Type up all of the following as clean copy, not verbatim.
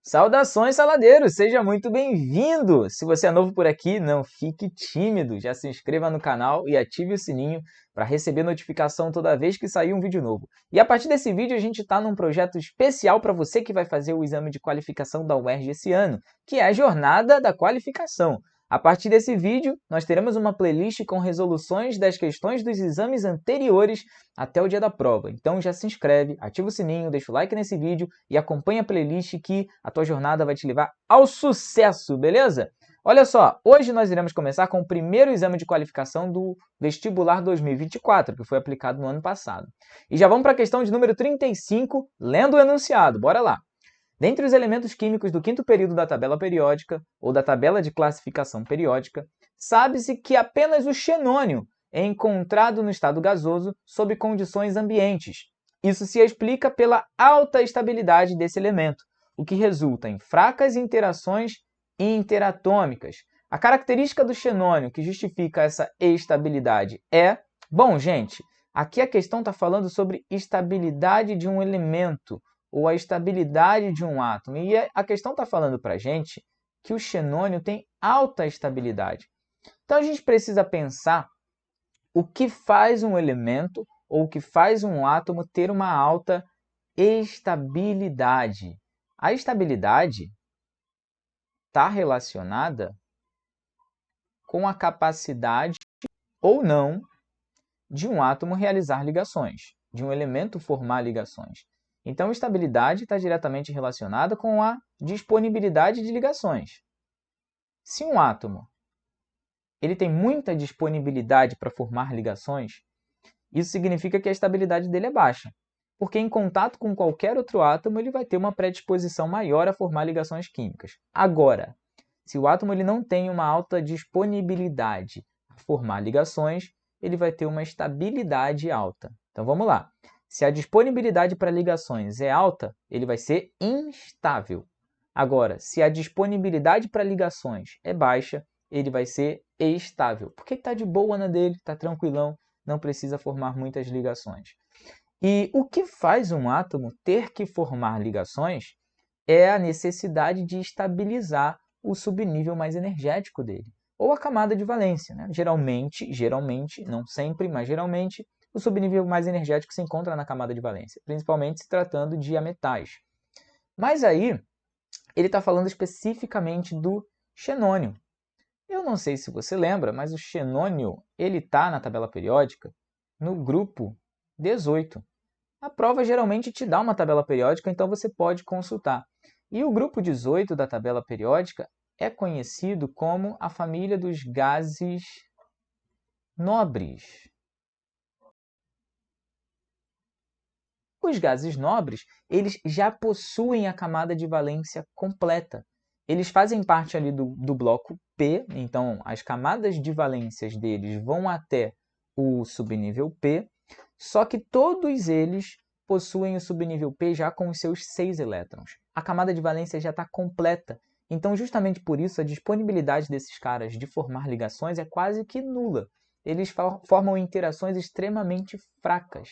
Saudações, saladeiros! Seja muito bem-vindo! Se você é novo por aqui, não fique tímido. Já se inscreva no canal e ative o sininho para receber notificação toda vez que sair um vídeo novo. E a partir desse vídeo, a gente está num projeto especial para você que vai fazer o exame de qualificação da UERJ esse ano, que é a Jornada da Qualificação. A partir desse vídeo, nós teremos uma playlist com resoluções das questões dos exames anteriores até o dia da prova. Então já se inscreve, ativa o sininho, deixa o like nesse vídeo e acompanha a playlist que a tua jornada vai te levar ao sucesso, beleza? Olha só, hoje nós iremos começar com o primeiro exame de qualificação do vestibular 2024, que foi aplicado no ano passado. E já vamos para a questão de número 35, lendo o enunciado, bora lá. Dentre os elementos químicos do quinto período da tabela periódica, ou da tabela de classificação periódica, sabe-se que apenas o xenônio é encontrado no estado gasoso sob condições ambientes. Isso se explica pela alta estabilidade desse elemento, o que resulta em fracas interações interatômicas. A característica do xenônio que justifica essa estabilidade é... Bom, gente, aqui a questão está falando sobre estabilidade de um elemento, ou a estabilidade de um átomo. E a questão está falando para a gente que o xenônio tem alta estabilidade. Então, a gente precisa pensar o que faz um elemento ou o que faz um átomo ter uma alta estabilidade. A estabilidade está relacionada com a capacidade ou não de um átomo realizar ligações, de um elemento formar ligações. Então, estabilidade está diretamente relacionada com a disponibilidade de ligações. Se um átomo ele tem muita disponibilidade para formar ligações, isso significa que a estabilidade dele é baixa, porque em contato com qualquer outro átomo ele vai ter uma predisposição maior a formar ligações químicas. Agora, se o átomo ele não tem uma alta disponibilidade a formar ligações, ele vai ter uma estabilidade alta. Então, vamos lá. Se a disponibilidade para ligações é alta, ele vai ser instável. Agora, se a disponibilidade para ligações é baixa, ele vai ser estável. Porque está de boa na dele, está tranquilão, não precisa formar muitas ligações. E o que faz um átomo ter que formar ligações é a necessidade de estabilizar o subnível mais energético dele, ou a camada de valência, né? Geralmente, não sempre, mas geralmente, o subnível mais energético se encontra na camada de valência, principalmente se tratando de ametais. Mas aí, ele está falando especificamente do xenônio. Eu não sei se você lembra, mas o xenônio está na tabela periódica no grupo 18. A prova geralmente te dá uma tabela periódica, então você pode consultar. E o grupo 18 da tabela periódica é conhecido como a família dos gases nobres. Os gases nobres, eles já possuem a camada de valência completa. Eles fazem parte ali do bloco P, então as camadas de valências deles vão até o subnível P, só que todos eles possuem o subnível P já com os seus 6 elétrons. A camada de valência já está completa. Então, justamente por isso, a disponibilidade desses caras de formar ligações é quase que nula. Eles formam interações extremamente fracas.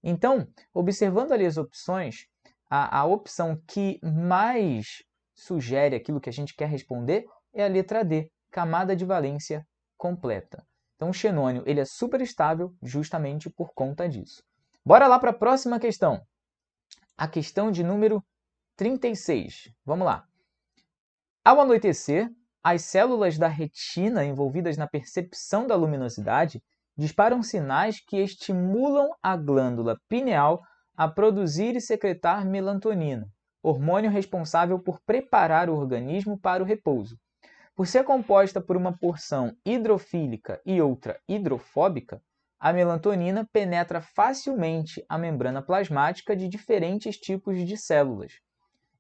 Então, observando ali as opções, a opção que mais sugere aquilo que a gente quer responder é a letra D, camada de valência completa. Então, o xenônio ele é super estável justamente por conta disso. Bora lá para a próxima questão. A questão de número 36. Vamos lá. Ao anoitecer, as células da retina envolvidas na percepção da luminosidade disparam sinais que estimulam a glândula pineal a produzir e secretar melatonina, hormônio responsável por preparar o organismo para o repouso. Por ser composta por uma porção hidrofílica e outra hidrofóbica, a melatonina penetra facilmente a membrana plasmática de diferentes tipos de células.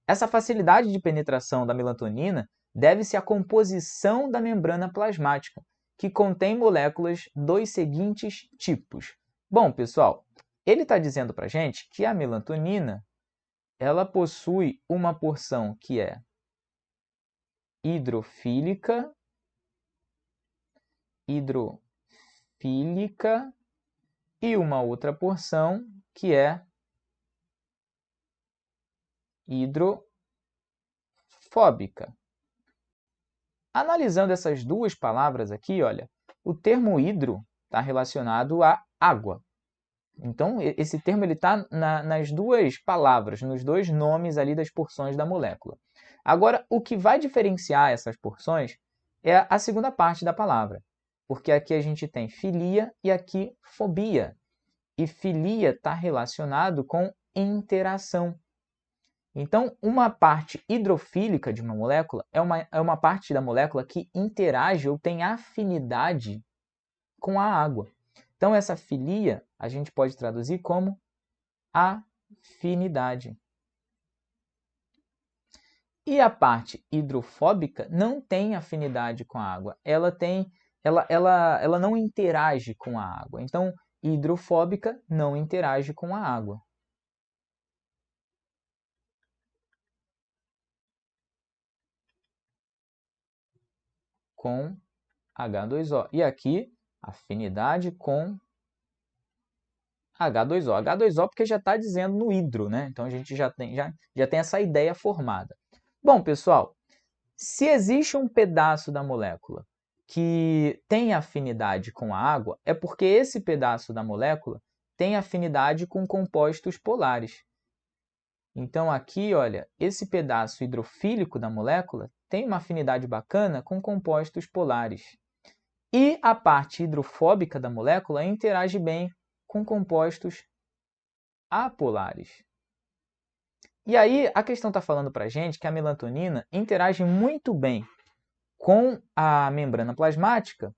Essa facilidade de penetração da melatonina deve-se à composição da membrana plasmática, que contém moléculas dos seguintes tipos. Bom, pessoal, ele está dizendo para a gente que a melatonina ela possui uma porção que é hidrofílica e uma outra porção que é hidrofóbica. hidrofóbica. Analisando essas duas palavras aqui, olha, o termo hidro está relacionado à água. Então, esse termo está nas duas palavras, nos dois nomes ali das porções da molécula. Agora, o que vai diferenciar essas porções é a segunda parte da palavra, porque aqui a gente tem filia e aqui fobia. E filia está relacionado com interação. Então, uma parte hidrofílica de uma molécula é uma parte da molécula que interage ou tem afinidade com a água. Então, essa filia a gente pode traduzir como afinidade. E a parte hidrofóbica não tem afinidade com a água. Ela não interage com a água. Então, hidrofóbica não interage com a água. Com H2O. E aqui, afinidade com H2O. H2O porque já está dizendo no hidro, né? Então, a gente já tem essa ideia formada. Bom, pessoal, se existe um pedaço da molécula que tem afinidade com a água, é porque esse pedaço da molécula tem afinidade com compostos polares. Então, aqui, olha, esse pedaço hidrofílico da molécula tem uma afinidade bacana com compostos polares. E a parte hidrofóbica da molécula interage bem com compostos apolares. E aí, a questão está falando para a gente que a melatonina interage muito bem com a membrana plasmática,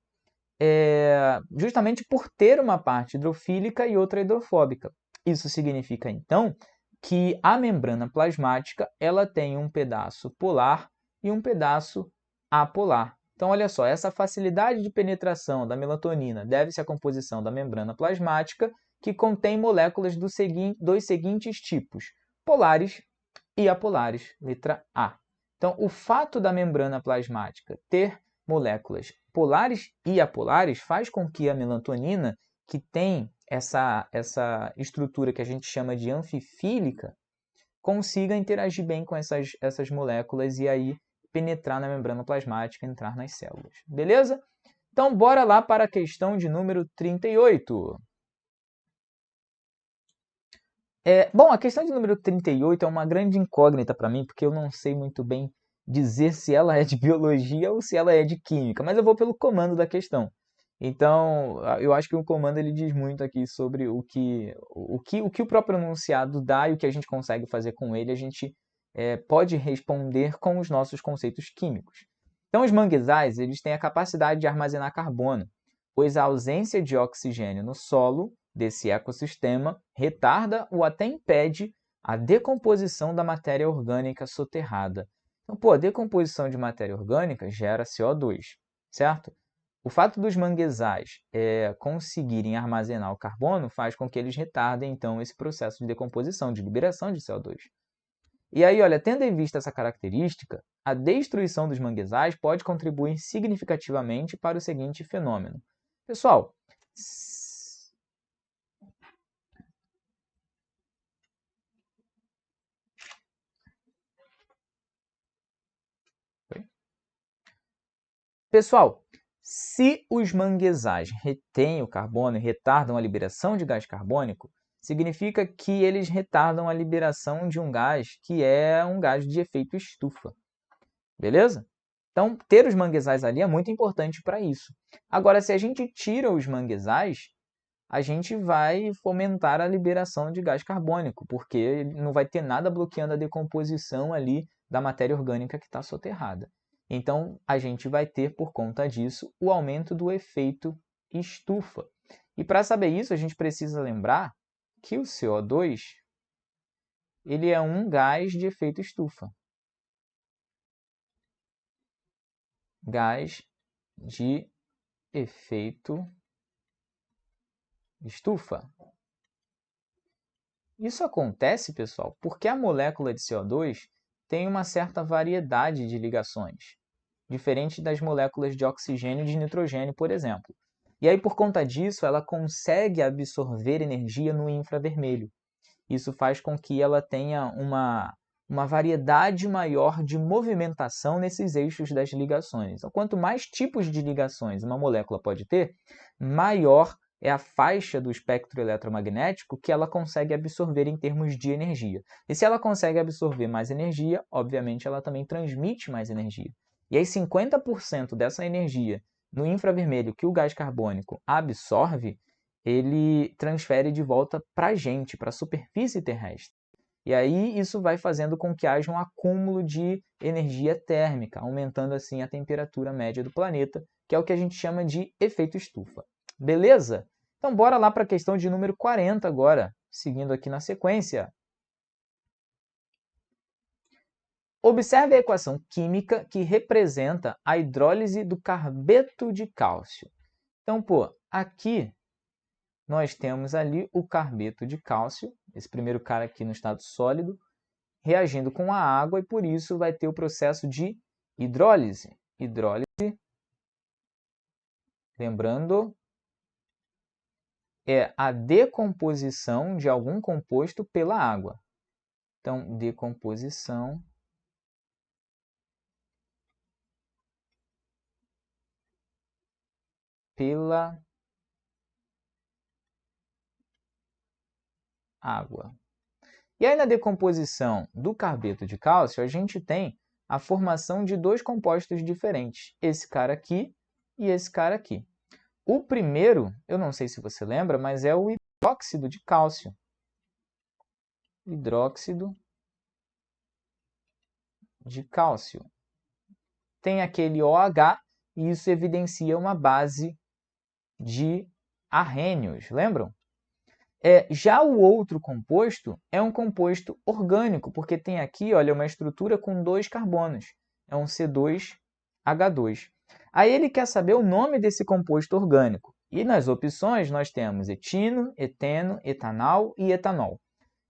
justamente por ter uma parte hidrofílica e outra hidrofóbica. Isso significa, então, que a membrana plasmática ela tem um pedaço polar e um pedaço apolar. Então, olha só, essa facilidade de penetração da melatonina deve-se à composição da membrana plasmática, que contém moléculas dos seguintes tipos: polares e apolares, letra A. Então, o fato da membrana plasmática ter moléculas polares e apolares faz com que a melatonina, que tem essa estrutura que a gente chama de anfifílica, consiga interagir bem com essas moléculas e aí penetrar na membrana plasmática e entrar nas células. Beleza? Então, bora lá para a questão de número 38. Bom, a questão de número 38 é uma grande incógnita para mim, porque eu não sei muito bem dizer se ela é de biologia ou se ela é de química, mas eu vou pelo comando da questão. Então, eu acho que o comando ele diz muito aqui sobre o que o próprio enunciado dá e o que a gente consegue fazer com ele, a gente pode responder com os nossos conceitos químicos. Então, os manguezais eles têm a capacidade de armazenar carbono, pois a ausência de oxigênio no solo desse ecossistema retarda ou até impede a decomposição da matéria orgânica soterrada. Então, a decomposição de matéria orgânica gera CO2, certo? O fato dos manguezais conseguirem armazenar o carbono faz com que eles retardem, então, esse processo de decomposição, de liberação de CO2. E aí, olha, tendo em vista essa característica, a destruição dos manguezais pode contribuir significativamente para o seguinte fenômeno. Pessoal, se os manguezais retêm o carbono e retardam a liberação de gás carbônico, significa que eles retardam a liberação de um gás que é um gás de efeito estufa. Beleza? Então, ter os manguezais ali é muito importante para isso. Agora, se a gente tira os manguezais, a gente vai fomentar a liberação de gás carbônico, porque não vai ter nada bloqueando a decomposição ali da matéria orgânica que está soterrada. Então, a gente vai ter, por conta disso, o aumento do efeito estufa. E para saber isso, a gente precisa lembrar que o CO2 ele é um gás de efeito estufa. Gás de efeito estufa. Isso acontece, pessoal, porque a molécula de CO2 tem uma certa variedade de ligações, diferente das moléculas de oxigênio e de nitrogênio, por exemplo. E aí, por conta disso, ela consegue absorver energia no infravermelho. Isso faz com que ela tenha uma uma variedade maior de movimentação nesses eixos das ligações. Então, quanto mais tipos de ligações uma molécula pode ter, maior é a faixa do espectro eletromagnético que ela consegue absorver em termos de energia. E se ela consegue absorver mais energia, obviamente ela também transmite mais energia. E aí 50% dessa energia no infravermelho que o gás carbônico absorve, ele transfere de volta para a gente, para a superfície terrestre. E aí isso vai fazendo com que haja um acúmulo de energia térmica, aumentando assim a temperatura média do planeta, que é o que a gente chama de efeito estufa. Beleza? Então bora lá para a questão de número 40 agora, seguindo aqui na sequência. Observe a equação química que representa a hidrólise do carbeto de cálcio. Então, aqui nós temos ali o carbeto de cálcio, esse primeiro cara aqui no estado sólido, reagindo com a água e por isso vai ter o processo de hidrólise. Hidrólise, lembrando, é a decomposição de algum composto pela água. Então, decomposição pela água. E aí, na decomposição do carbeto de cálcio, a gente tem a formação de dois compostos diferentes, esse cara aqui e esse cara aqui. O primeiro, eu não sei se você lembra, mas é o hidróxido de cálcio. Hidróxido de cálcio. Tem aquele OH e isso evidencia uma base de arrênios, lembram? Já o outro composto é um composto orgânico, porque tem aqui, olha, uma estrutura com 2 carbonos. É um C2H2. Aí ele quer saber o nome desse composto orgânico. E nas opções nós temos etino, eteno, etanal e etanol.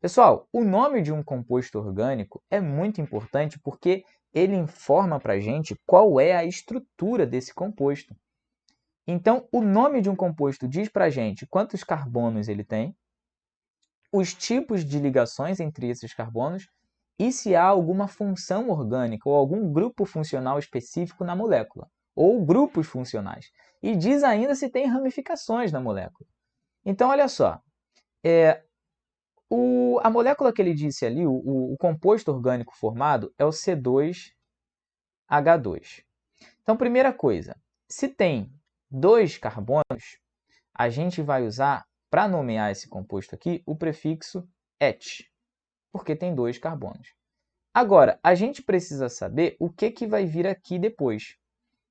Pessoal, o nome de um composto orgânico é muito importante porque ele informa para a gente qual é a estrutura desse composto. Então, o nome de um composto diz para a gente quantos carbonos ele tem, os tipos de ligações entre esses carbonos e se há alguma função orgânica ou algum grupo funcional específico na molécula, ou grupos funcionais. E diz ainda se tem ramificações na molécula. Então, olha só, a molécula que ele disse ali, o composto orgânico formado é o C2H2. Então, primeira coisa, se tem 2 carbonos, a gente vai usar, para nomear esse composto aqui, o prefixo et, porque tem 2 carbonos. Agora, a gente precisa saber o que vai vir aqui depois.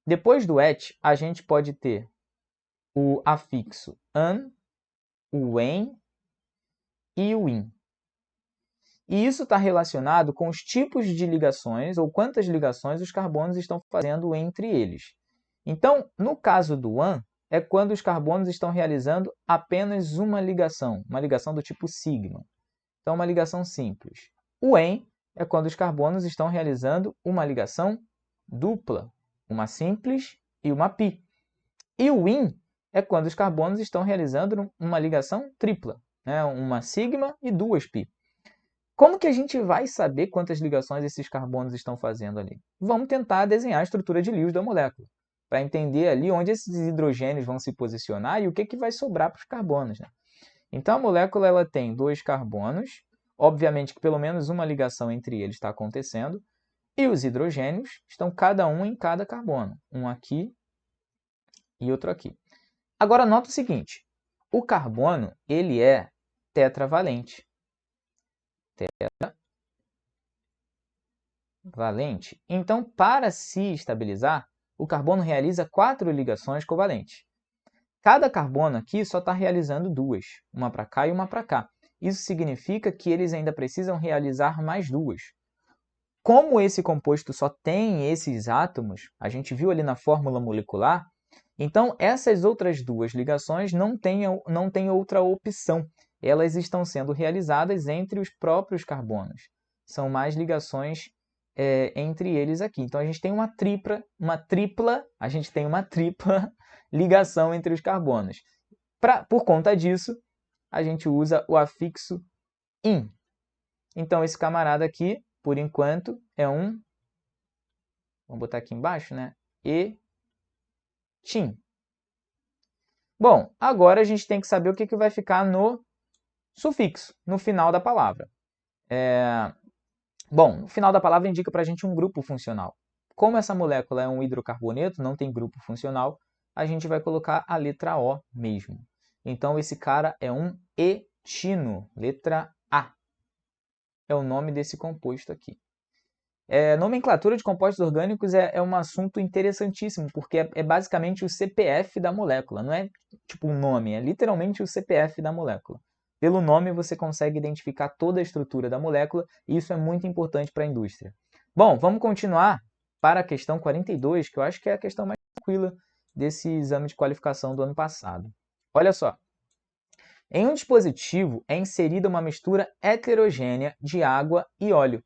Depois do et, a gente pode ter o afixo an, o en e o in. E isso está relacionado com os tipos de ligações ou quantas ligações os carbonos estão fazendo entre eles. Então, no caso do an, é quando os carbonos estão realizando apenas uma ligação do tipo sigma. Então, uma ligação simples. O en é quando os carbonos estão realizando uma ligação dupla, uma simples e uma pi. E o in é quando os carbonos estão realizando uma ligação tripla, né? Uma sigma e 2 pi. Como que a gente vai saber quantas ligações esses carbonos estão fazendo ali? Vamos tentar desenhar a estrutura de Lewis da molécula, para entender ali onde esses hidrogênios vão se posicionar e o que vai sobrar para os carbonos, né? Então, a molécula ela tem 2 carbonos, obviamente que pelo menos uma ligação entre eles está acontecendo, e os hidrogênios estão cada um em cada carbono, um aqui e outro aqui. Agora, nota o seguinte, o carbono ele é tetravalente. Tetravalente. Então, para se estabilizar, o carbono realiza 4 ligações covalentes. Cada carbono aqui só está realizando 2, uma para cá e uma para cá. Isso significa que eles ainda precisam realizar mais 2. Como esse composto só tem esses átomos, a gente viu ali na fórmula molecular, então essas outras 2 ligações não têm outra opção. Elas estão sendo realizadas entre os próprios carbonos. São mais ligações entre eles aqui. Então, a gente tem uma tripla ligação entre os carbonos. Por conta disso, a gente usa o afixo in. Então, esse camarada aqui por enquanto, é um, vamos botar aqui embaixo, né? Etim. Bom, agora a gente tem que saber o que vai ficar no sufixo, no final da palavra. Bom, no final da palavra indica para a gente um grupo funcional. Como essa molécula é um hidrocarboneto, não tem grupo funcional, a gente vai colocar a letra O mesmo. Então, esse cara é um etino, letra A. É o nome desse composto aqui. Nomenclatura de compostos orgânicos é um assunto interessantíssimo, porque é basicamente o CPF da molécula. Não é tipo um nome, é literalmente o CPF da molécula. Pelo nome você consegue identificar toda a estrutura da molécula e isso é muito importante para a indústria. Bom, vamos continuar para a questão 42, que eu acho que é a questão mais tranquila desse exame de qualificação do ano passado. Olha só. Em um dispositivo é inserida uma mistura heterogênea de água e óleo.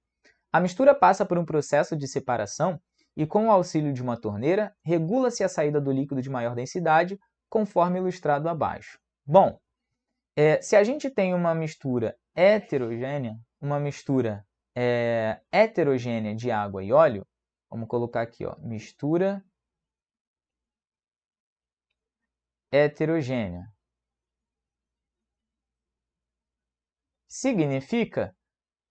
A mistura passa por um processo de separação e, com o auxílio de uma torneira, regula-se a saída do líquido de maior densidade, conforme ilustrado abaixo. Bom, se a gente tem uma mistura heterogênea, heterogênea de água e óleo, vamos colocar aqui, ó, mistura heterogênea. Significa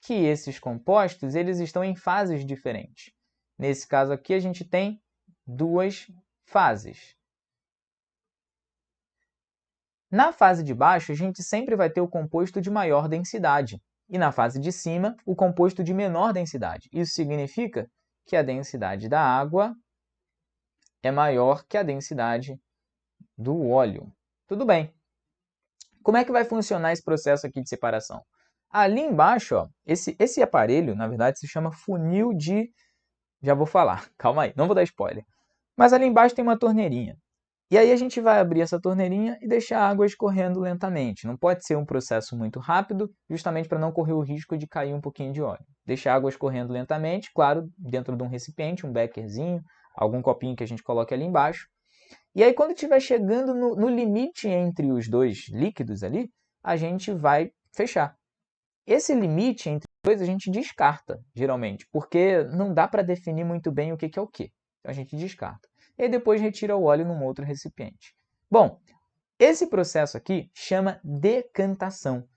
que esses compostos eles estão em fases diferentes. Nesse caso aqui, a gente tem duas fases. Na fase de baixo, a gente sempre vai ter o composto de maior densidade. E na fase de cima, o composto de menor densidade. Isso significa que a densidade da água é maior que a densidade do óleo. Tudo bem. Como é que vai funcionar esse processo aqui de separação? Ali embaixo, ó, esse aparelho, na verdade, se chama funil de... Já vou falar, calma aí, não vou dar spoiler. Mas ali embaixo tem uma torneirinha. E aí a gente vai abrir essa torneirinha e deixar a água escorrendo lentamente. Não pode ser um processo muito rápido, justamente para não correr o risco de cair um pouquinho de óleo. Deixa a água escorrendo lentamente, claro, dentro de um recipiente, um bekerzinho, algum copinho que a gente coloque ali embaixo. E aí quando estiver chegando no limite entre os dois líquidos ali, a gente vai fechar. Esse limite entre os dois a gente descarta, geralmente, porque não dá para definir muito bem o que é o que. Então a gente descarta. E depois retira o óleo num outro recipiente. Bom, esse processo aqui chama decantação.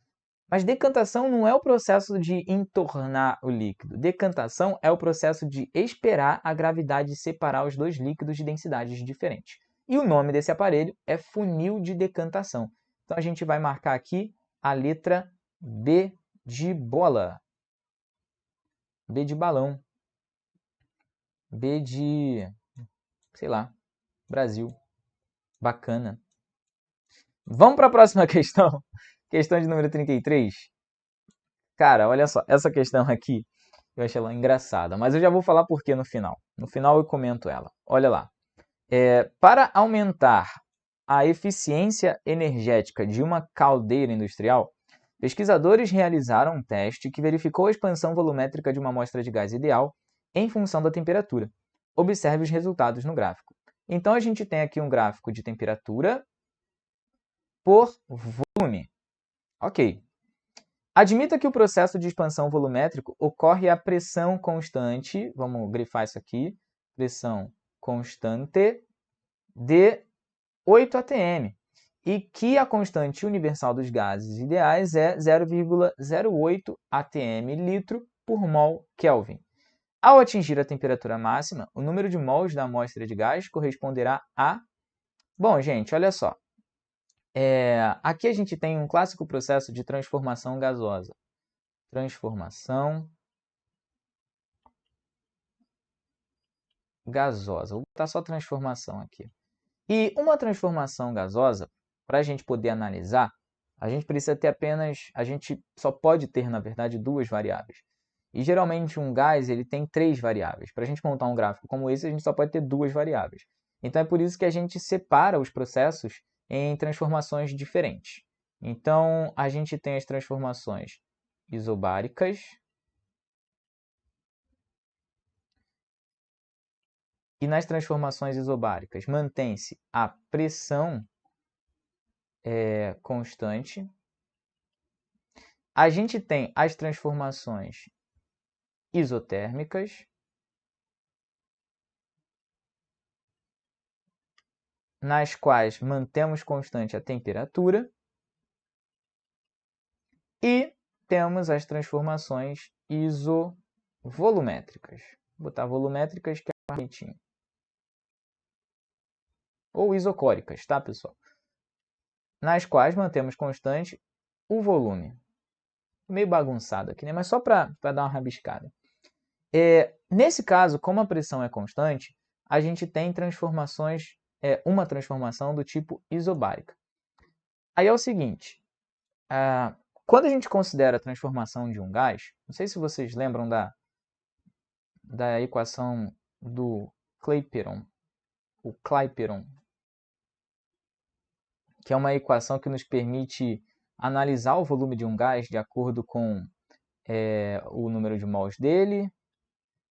Mas decantação não é o processo de entornar o líquido. Decantação é o processo de esperar a gravidade separar os dois líquidos de densidades diferentes. E o nome desse aparelho é funil de decantação. Então a gente vai marcar aqui a letra B de bola. B de balão. B de, sei lá, Brasil. Bacana. Vamos para a próxima questão. Questão de número 33. Cara, olha só. Essa questão aqui, eu achei ela engraçada. Mas eu já vou falar por quê no final. No final eu comento ela. Olha lá. Para aumentar a eficiência energética de uma caldeira industrial, pesquisadores realizaram um teste que verificou a expansão volumétrica de uma amostra de gás ideal em função da temperatura. Observe os resultados no gráfico. Então, a gente tem aqui um gráfico de temperatura por volume. Ok. Admita que o processo de expansão volumétrico ocorre a pressão constante, vamos grifar isso aqui, pressão constante de 8 atm, e que a constante universal dos gases ideais é 0,08 atm/litro por mol Kelvin. Ao atingir a temperatura máxima, o número de mols da amostra de gás corresponderá a... Bom, gente, olha só. Aqui a gente tem um clássico processo de transformação gasosa. Transformação gasosa. Vou botar só transformação aqui. E uma transformação gasosa, para a gente poder analisar, a gente precisa ter a gente só pode ter, na verdade, duas variáveis. E geralmente um gás ele tem três variáveis. Para a gente montar um gráfico como esse, a gente só pode ter duas variáveis. Então é por isso que a gente separa os processos em transformações diferentes. Então a gente tem as transformações isobáricas e nas transformações isobáricas mantém-se a pressão constante. A gente tem as transformações isotérmicas nas quais mantemos constante a temperatura e temos as transformações isovolumétricas. Vou botar volumétricas que é mais bonitinho. Ou isocóricas, tá, pessoal? Nas quais mantemos constante o volume. Meio bagunçado aqui, né? Mas só para dar uma rabiscada. Nesse caso, como a pressão é constante, a gente tem transformações, uma transformação do tipo isobárica. Aí é o seguinte, quando a gente considera a transformação de um gás, não sei se vocês lembram da equação do Clapeyron, o Clapeyron, que é uma equação que nos permite analisar o volume de um gás de acordo com o número de mols dele,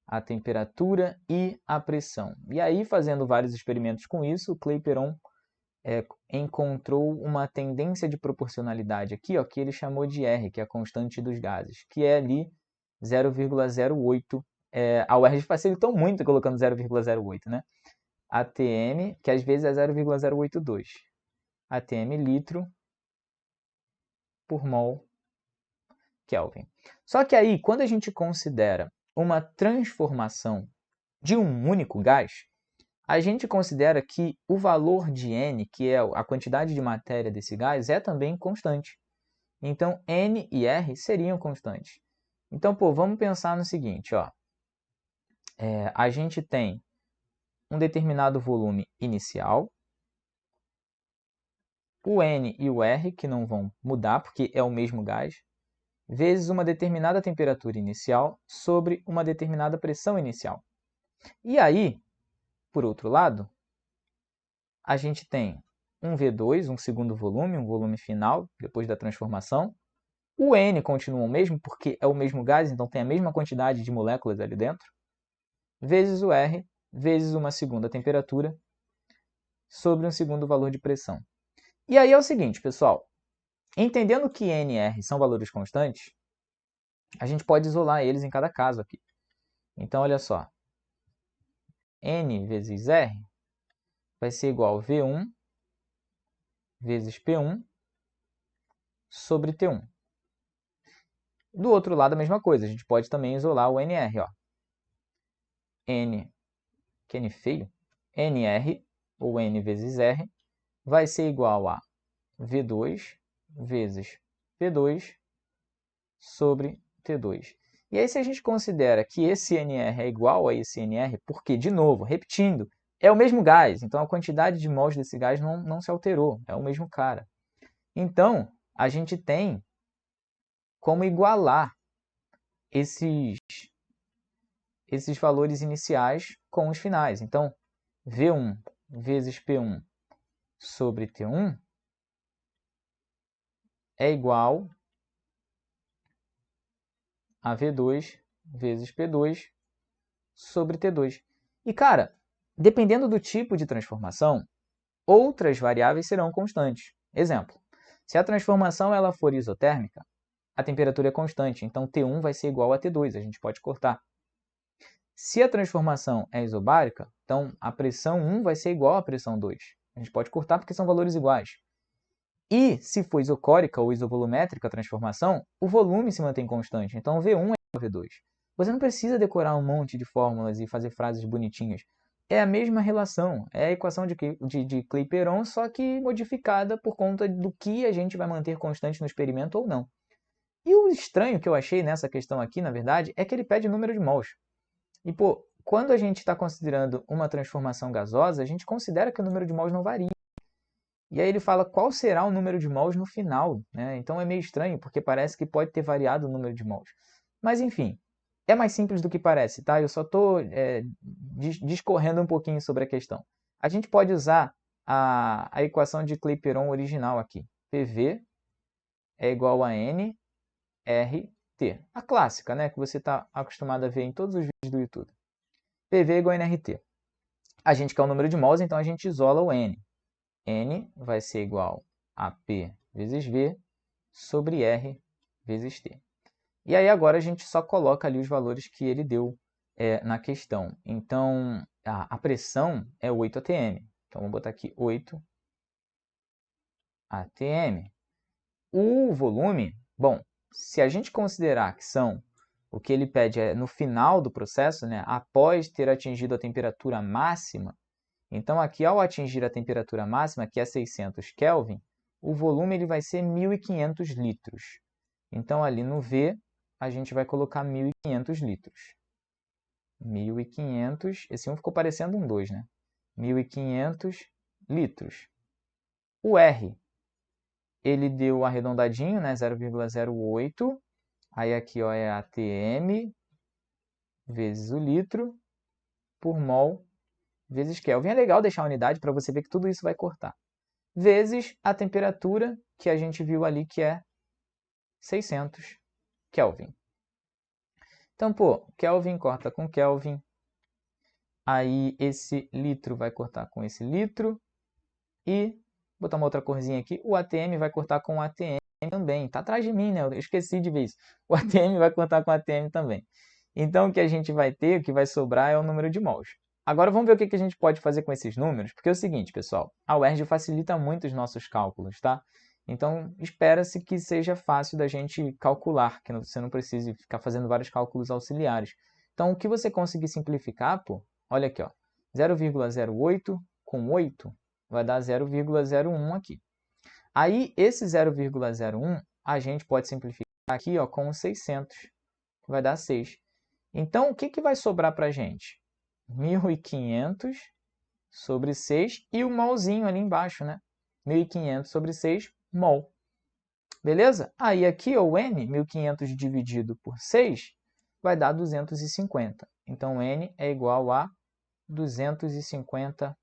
a temperatura e a pressão. E aí, fazendo vários experimentos com isso, o Clapeyron encontrou uma tendência de proporcionalidade aqui, ó, que ele chamou de R, que é a constante dos gases, que é ali 0,08. A UERJ facilitou muito colocando 0,08, né? ATM, que às vezes é 0,082. ATM litro por mol Kelvin. Só que aí, quando a gente considera uma transformação de um único gás, a gente considera que o valor de N, que é a quantidade de matéria desse gás, é também constante. Então, N e R seriam constantes. Então, vamos pensar no seguinte, ó. A gente tem um determinado volume inicial, o N e o R, que não vão mudar, porque é o mesmo gás, vezes uma determinada temperatura inicial sobre uma determinada pressão inicial. E aí, por outro lado, a gente tem um V2, um segundo volume, um volume final, depois da transformação. O N continua o mesmo, porque é o mesmo gás, então tem a mesma quantidade de moléculas ali dentro, vezes o R, vezes uma segunda temperatura, sobre um segundo valor de pressão. E aí é o seguinte, pessoal, entendendo que N e R são valores constantes, a gente pode isolar eles em cada caso aqui. Então, olha só, N vezes R vai ser igual a V1 vezes P1 sobre T1. Do outro lado, a mesma coisa. A gente pode também isolar o NR. Ó. N, que N feio, NR, ou N vezes R, vai ser igual a V2 vezes P2 sobre T2. E aí, se a gente considera que esse NR é igual a esse NR, porque, de novo, repetindo, é o mesmo gás, então a quantidade de mols desse gás não se alterou, é o mesmo cara. Então, a gente tem como igualar esses valores iniciais com os finais. Então, V1 vezes P1 sobre T1 é igual a V2 vezes P2 sobre T2. E, cara, dependendo do tipo de transformação, outras variáveis serão constantes. Exemplo, se a transformação ela for isotérmica, a temperatura é constante, então T1 vai ser igual a T2, a gente pode cortar. Se a transformação é isobárica, então a pressão 1 vai ser igual à pressão 2. A gente pode cortar porque são valores iguais. E se for isocórica ou isovolumétrica a transformação, o volume se mantém constante, então V1 é igual a V2. Você não precisa decorar um monte de fórmulas e fazer frases bonitinhas. É a mesma relação, é a equação de Clapeyron, só que modificada por conta do que a gente vai manter constante no experimento ou não. E o estranho que eu achei nessa questão aqui, na verdade, é que ele pede número de mols. E, quando a gente está considerando uma transformação gasosa, a gente considera que o número de mols não varia. E aí ele fala qual será o número de mols no final, né? Então é meio estranho, porque parece que pode ter variado o número de mols. Mas, enfim, é mais simples do que parece, tá? Eu só estou discorrendo um pouquinho sobre a questão. A gente pode usar a equação de Clapeyron original aqui. PV é igual a N, R, T. A clássica, né? Que você está acostumado a ver em todos os vídeos do YouTube. PV é igual a NRT. A gente quer o número de mols, então a gente isola o N. N vai ser igual a P vezes V sobre R vezes T. E aí agora a gente só coloca ali os valores que ele deu na questão. Então, a pressão é 8 atm. Então, vamos botar aqui 8 atm. O volume, bom, se a gente considerar que são, o que ele pede é no final do processo, né, após ter atingido a temperatura máxima, então aqui ao atingir a temperatura máxima, que é 600 Kelvin, o volume ele vai ser 1.500 litros. Então ali no V, a gente vai colocar 1.500 litros. 1.500, esse 1 ficou parecendo um 2, né? 1.500 litros. O R, ele deu arredondadinho, né? 0,08. Aí aqui ó, é atm vezes o litro por mol vezes Kelvin. É legal deixar a unidade para você ver que tudo isso vai cortar. Vezes a temperatura que a gente viu ali, que é 600 Kelvin. Então, pô, Kelvin corta com Kelvin. Aí esse litro vai cortar com esse litro. E, vou botar uma outra corzinha aqui, o ATM vai cortar com o ATM também. Está atrás de mim, né? Eu esqueci de ver isso. O ATM vai cortar com o ATM também. Então, o que a gente vai ter, o que vai sobrar é o número de mols. Agora, vamos ver o que a gente pode fazer com esses números, porque é o seguinte, pessoal, a UERJ facilita muito os nossos cálculos, tá? Então, espera-se que seja fácil da gente calcular, que você não precise ficar fazendo vários cálculos auxiliares. Então, o que você conseguir simplificar, pô, olha aqui, ó, 0,08 com 8 vai dar 0,01 aqui. Aí, esse 0,01 a gente pode simplificar aqui ó, com 600, que vai dar 6. Então, o que vai sobrar para a gente? 1.500 sobre 6 e o molzinho ali embaixo, né? 1.500 sobre 6 mol. Beleza? Aí aqui o N, 1.500 dividido por 6, vai dar 250. Então, N é igual a 250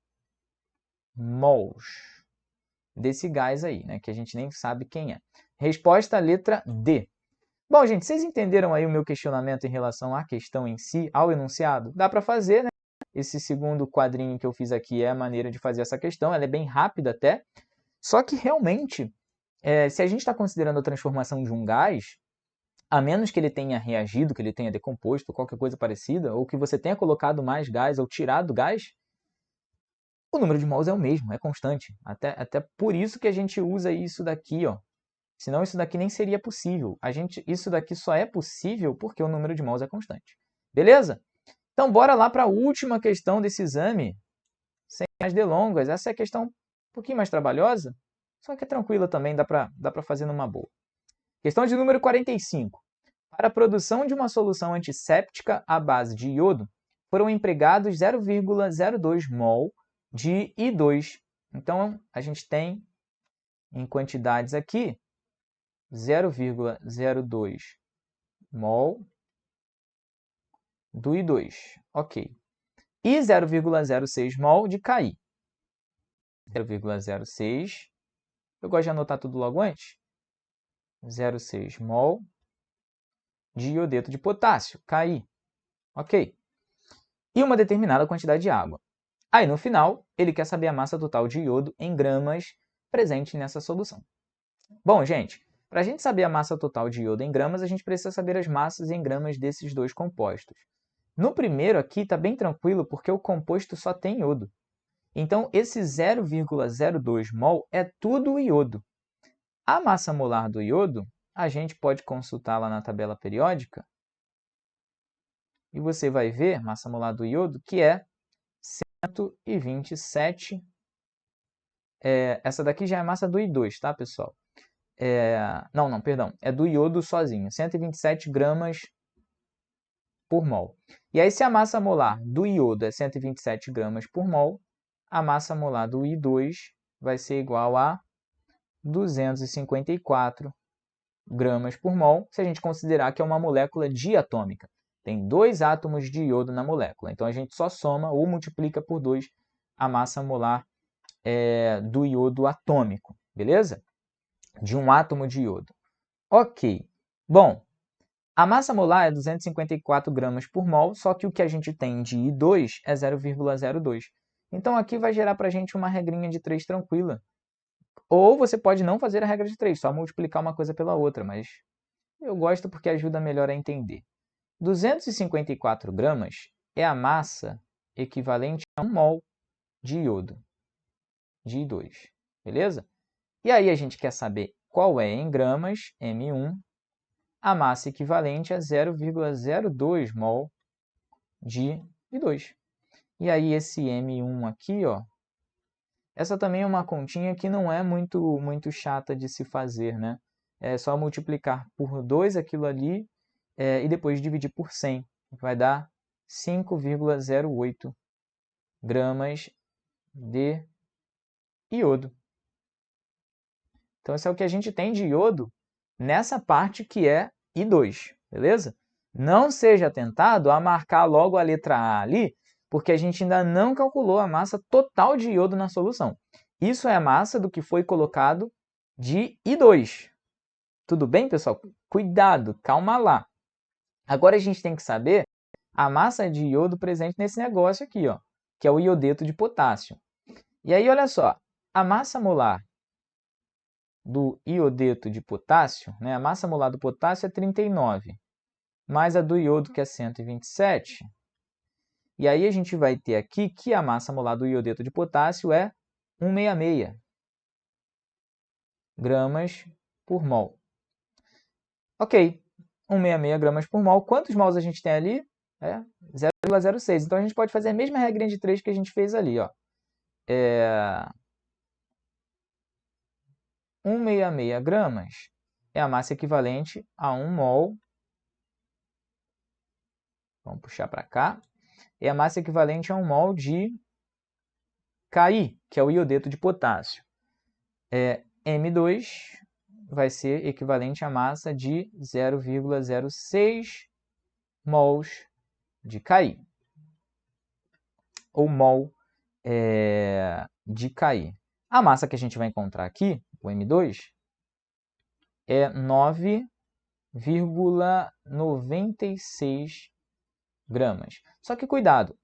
mols desse gás aí, né? Que a gente nem sabe quem é. Resposta letra D. Bom, gente, vocês entenderam aí o meu questionamento em relação à questão em si, ao enunciado? Dá para fazer, né? Esse segundo quadrinho que eu fiz aqui é a maneira de fazer essa questão, ela é bem rápida até, só que realmente, se a gente está considerando a transformação de um gás, a menos que ele tenha reagido, que ele tenha decomposto, qualquer coisa parecida, ou que você tenha colocado mais gás ou tirado gás, o número de mols é o mesmo, é constante. Até por isso que a gente usa isso daqui, ó. Senão isso daqui nem seria possível. Isso daqui só é possível porque o número de mols é constante. Beleza? Então, bora lá para a última questão desse exame. Sem mais delongas. Essa é a questão um pouquinho mais trabalhosa, só que é tranquila também, dá para fazer numa boa. Questão de número 45. Para a produção de uma solução antisséptica à base de iodo, foram empregados 0,02 mol de I2. Então, a gente tem em quantidades aqui 0,02 mol do I2. Ok. E 0,06 mol de Ki. 0,06. Eu gosto de anotar tudo logo antes. 0,6 mol de iodeto de potássio, Ki. Ok. E uma determinada quantidade de água. Aí, no final, ele quer saber a massa total de iodo em gramas presente nessa solução. Bom, gente, para a gente saber a massa total de iodo em gramas, a gente precisa saber as massas em gramas desses dois compostos. No primeiro aqui está bem tranquilo porque o composto só tem iodo. Então, esse 0,02 mol é tudo iodo. A massa molar do iodo, a gente pode consultar lá na tabela periódica. E você vai ver, massa molar do iodo, que é 127. Essa daqui já é a massa do I2, tá, pessoal? Não, perdão. É do iodo sozinho. 127 gramas por mol. E aí, se a massa molar do iodo é 127 gramas por mol, a massa molar do I2 vai ser igual a 254 gramas por mol, se a gente considerar que é uma molécula diatômica. Tem 2 átomos de iodo na molécula. Então, a gente só soma ou multiplica por 2 a massa molar do iodo atômico, beleza? De um átomo de iodo. Ok. Bom, a massa molar é 254 gramas por mol, só que o que a gente tem de I2 é 0,02. Então, aqui vai gerar para a gente uma regrinha de 3 tranquila. Ou você pode não fazer a regra de 3, só multiplicar uma coisa pela outra, mas Eu gosto porque ajuda melhor a entender. 254 gramas é a massa equivalente a 1 mol de iodo, de I2, beleza? E aí a gente quer saber qual é em gramas, M1, a massa equivalente a 0,02 mol de I2. E aí esse M1 aqui, ó, essa também é uma continha que não é muito chata de se fazer, né? É só multiplicar por 2 aquilo ali e depois dividir por 100. Vai dar 5,08 gramas de iodo. Então, esse é o que a gente tem de iodo nessa parte que é I2, beleza? Não seja tentado a marcar logo a letra A ali, porque a gente ainda não calculou a massa total de iodo na solução. Isso é a massa do que foi colocado de I2. Tudo bem, pessoal? Cuidado, calma lá. Agora a gente tem que saber a massa de iodo presente nesse negócio aqui, ó, que é o iodeto de potássio. E aí, olha só, a massa molar do iodeto de potássio, né, a massa molar do potássio é 39, mais a do iodo, que é 127. E aí a gente vai ter aqui que a massa molar do iodeto de potássio é 166 gramas por mol. Ok, 166 gramas por mol. Quantos mols a gente tem ali? 0,06. Então, a gente pode fazer a mesma regrinha de 3 que a gente fez ali. Ó. 166 gramas é a massa equivalente a 1 mol. Vamos puxar para cá. É a massa equivalente a 1 mol de Ki, que é o iodeto de potássio. M2 vai ser equivalente à massa de 0,06 mols de Ki. Ou mol de Ki. A massa que a gente vai encontrar aqui, o M2, é 9,96 gramas. Só que cuidado,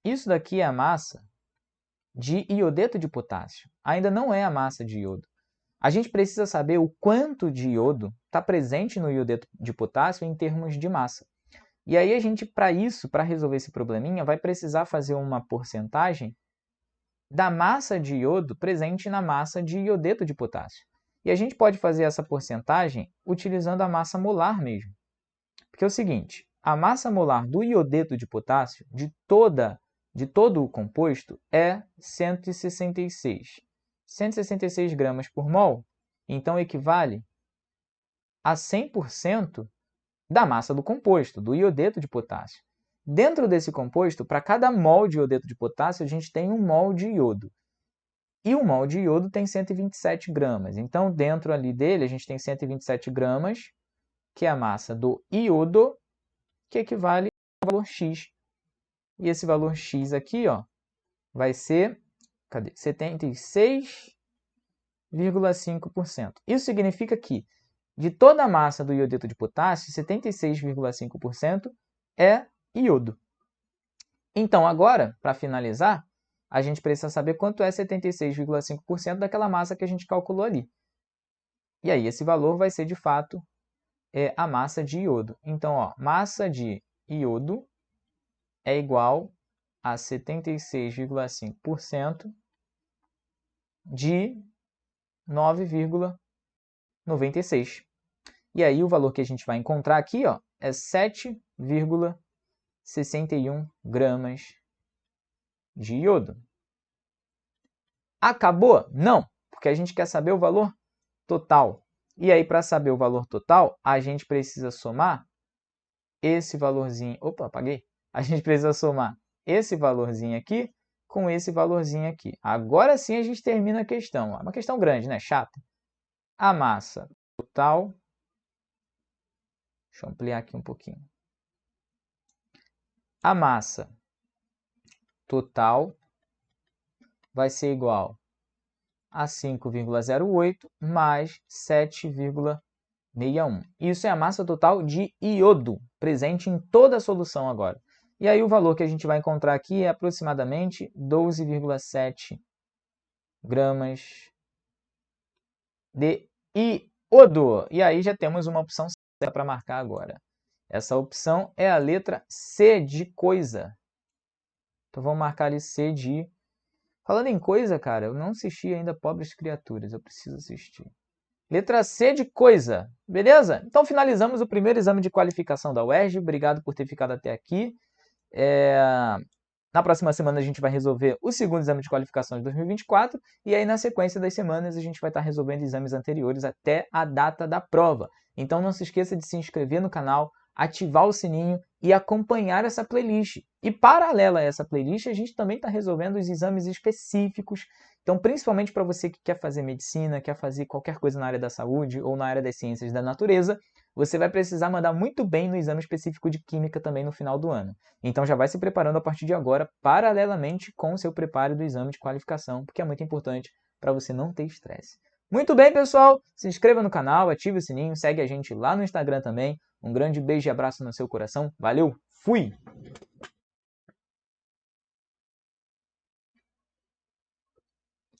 isso daqui é a massa de iodeto de potássio. Ainda não é a massa de iodo. A gente precisa saber o quanto de iodo está presente no iodeto de potássio em termos de massa. E aí a gente, para resolver esse probleminha, vai precisar fazer uma porcentagem da massa de iodo presente na massa de iodeto de potássio. E a gente pode fazer essa porcentagem utilizando a massa molar mesmo. Porque é o seguinte, a massa molar do iodeto de potássio, de todo o composto, é 166. 166 gramas por mol, então equivale a 100% da massa do composto, do iodeto de potássio. Dentro desse composto, para cada mol de iodeto de potássio, a gente tem 1 mol de iodo. E 1 mol de iodo tem 127 gramas. Então, dentro ali dele, a gente tem 127 gramas, que é a massa do iodo, que equivale ao valor X. E esse valor X aqui, ó, vai ser 76,5%. Isso significa que, de toda a massa do iodeto de potássio, 76,5% é iodo. Então, agora, para finalizar, a gente precisa saber quanto é 76,5% daquela massa que a gente calculou ali. E aí, esse valor vai ser, de fato, a massa de iodo. Então, ó, massa de iodo é igual a 76,5% de 9,96. E aí, o valor que a gente vai encontrar aqui, ó, é 7,61 gramas de iodo. Acabou? Não, porque a gente quer saber o valor total. E aí, para saber o valor total, a gente precisa somar esse valorzinho. Opa, apaguei. A gente precisa somar esse valorzinho aqui com esse valorzinho aqui. Agora sim a gente termina a questão. É uma questão grande, né? Chata. A massa total. Deixa eu ampliar aqui um pouquinho. A massa total vai ser igual a 5,08 mais 7,61. Isso é a massa total de iodo, presente em toda a solução agora. E aí o valor que a gente vai encontrar aqui é aproximadamente 12,7 gramas de iodo. E aí já temos uma opção para marcar agora. Essa opção é a letra C de coisa. Então vamos marcar ali C de... Falando em coisa, cara, eu não assisti ainda Pobres Criaturas, eu preciso assistir. Letra C de coisa, beleza? Então finalizamos o primeiro exame de qualificação da UERJ. Obrigado por ter ficado até aqui. Na próxima semana a gente vai resolver o segundo exame de qualificação de 2024 e aí na sequência das semanas a gente vai estar resolvendo exames anteriores até a data da prova. Então não se esqueça de se inscrever no canal, ativar o sininho e acompanhar essa playlist. E paralela a essa playlist a gente também está resolvendo os exames específicos. Então principalmente para você que quer fazer medicina, quer fazer qualquer coisa na área da saúde ou na área das ciências da natureza, você vai precisar mandar muito bem no exame específico de química também no final do ano. Então já vai se preparando a partir de agora, paralelamente com o seu preparo do exame de qualificação, porque é muito importante para você não ter estresse. Muito bem, pessoal, se inscreva no canal, ative o sininho, segue a gente lá no Instagram também. Um grande beijo e abraço no seu coração. Valeu, fui!